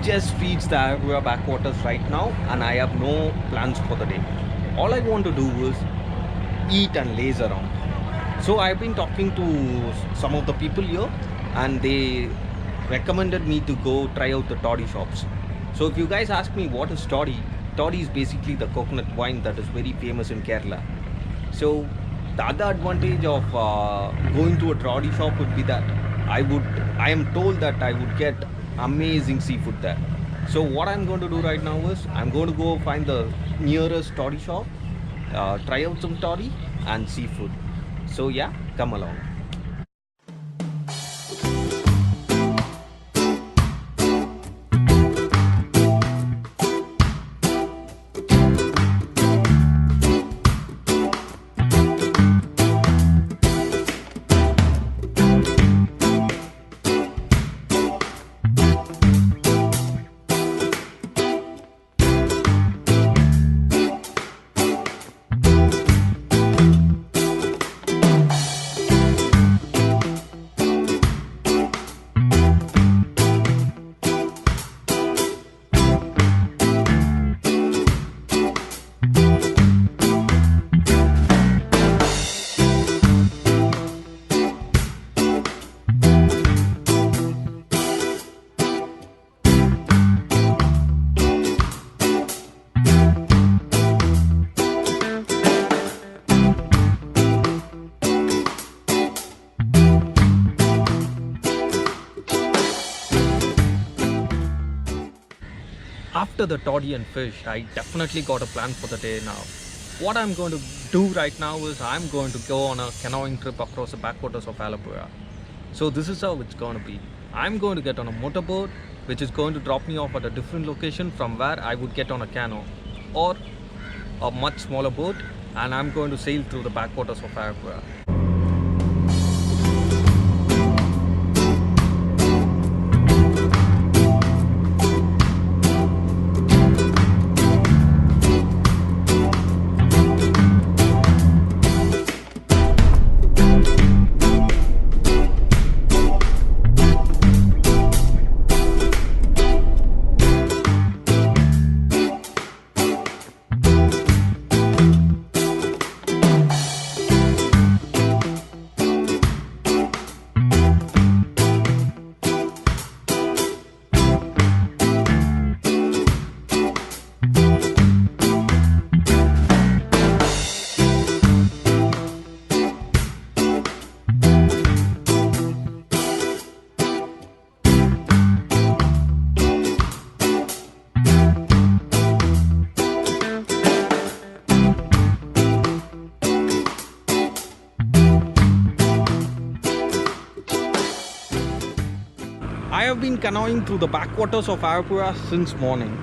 just reached the Ayurveda backwaters right now, and I have no plans for the day. All I want to do is eat and laze around. So I've been talking to some of the people here, and they recommended me to go try out the toddy shops. So if you guys ask me what is toddy, toddy is basically the coconut wine that is very famous in Kerala. So the other advantage of going to a toddy shop would be that I am told that I would get amazing seafood there. So what I'm going to do right now is I'm going to go find the nearest toddy shop, try out some toddy and seafood. So yeah, come along. After the toddy and fish, I definitely got a plan for the day now. What I'm going to do right now is I'm going to go on a canoeing trip across the backwaters of Alapura. So this is how it's going to be. I'm going to get on a motorboat, which is going to drop me off at a different location from where I would get on a canoe or a much smaller boat, and I'm going to sail through the backwaters of Alapura. I have been canoeing through the backwaters of Ayapura since morning.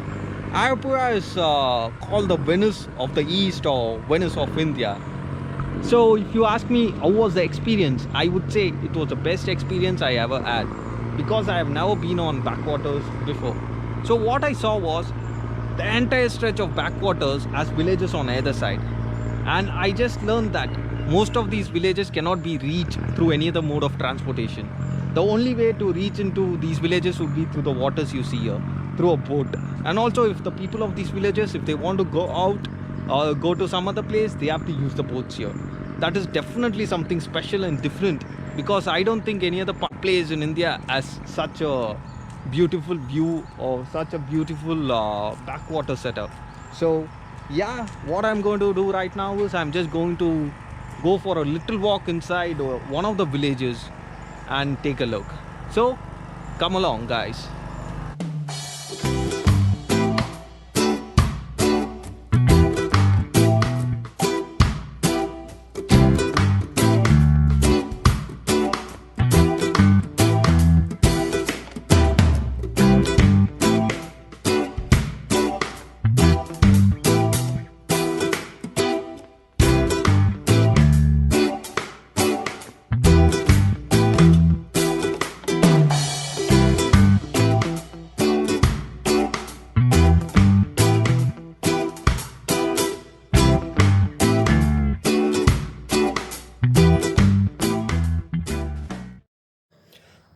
Ayapura is called the Venice of the East or Venice of India. So if you ask me how was the experience, I would say it was the best experience I ever had, because I have never been on backwaters before. So what I saw was the entire stretch of backwaters has villages on either side, and I just learned that most of these villages cannot be reached through any other mode of transportation. The only way to reach into these villages would be through the waters you see here, through a boat. And also, if the people of these villages, if they want to go out or go to some other place, they have to use the boats here. That is definitely something special and different, because I don't think any other place in India has such a beautiful view or such a beautiful backwater setup. So yeah, what I'm going to do right now is I'm just going to go for a little walk inside one of the villages and take a look. So come along, guys.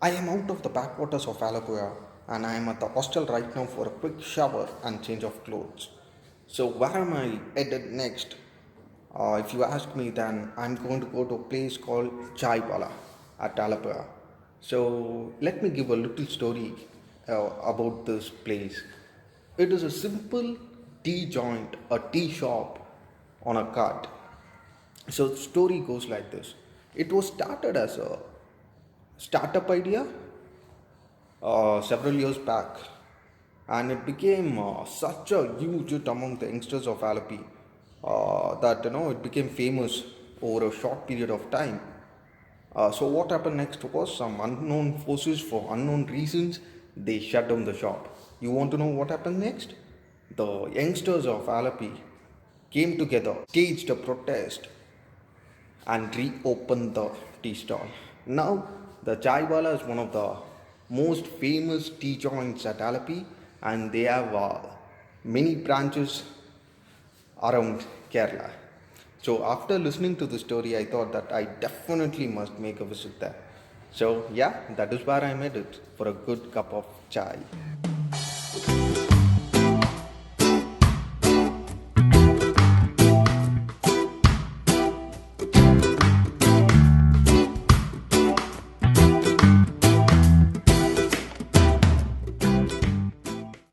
I am out of the backwaters of Alapura, and I am at the hostel right now for a quick shower and change of clothes. So, where am I headed next? If you ask me, then I'm going to go to a place called Chai Wala at Alapura. So, let me give a little story about this place. It is a simple tea joint, a tea shop on a cart. So, the story goes like this. It was started as a startup idea several years back, and it became such a huge hit among the youngsters of Alapi that it became famous over a short period of time. So what happened next was some unknown forces for unknown reasons they shut down the shop. You want to know what happened next? The youngsters of Alapi came together, staged a protest, and reopened the tea stall. Now, the Chaiwala is one of the most famous tea joints at Alapi, and they have many branches around Kerala. So, after listening to the story, I thought that I definitely must make a visit there. So, yeah, that is where I made it for a good cup of chai.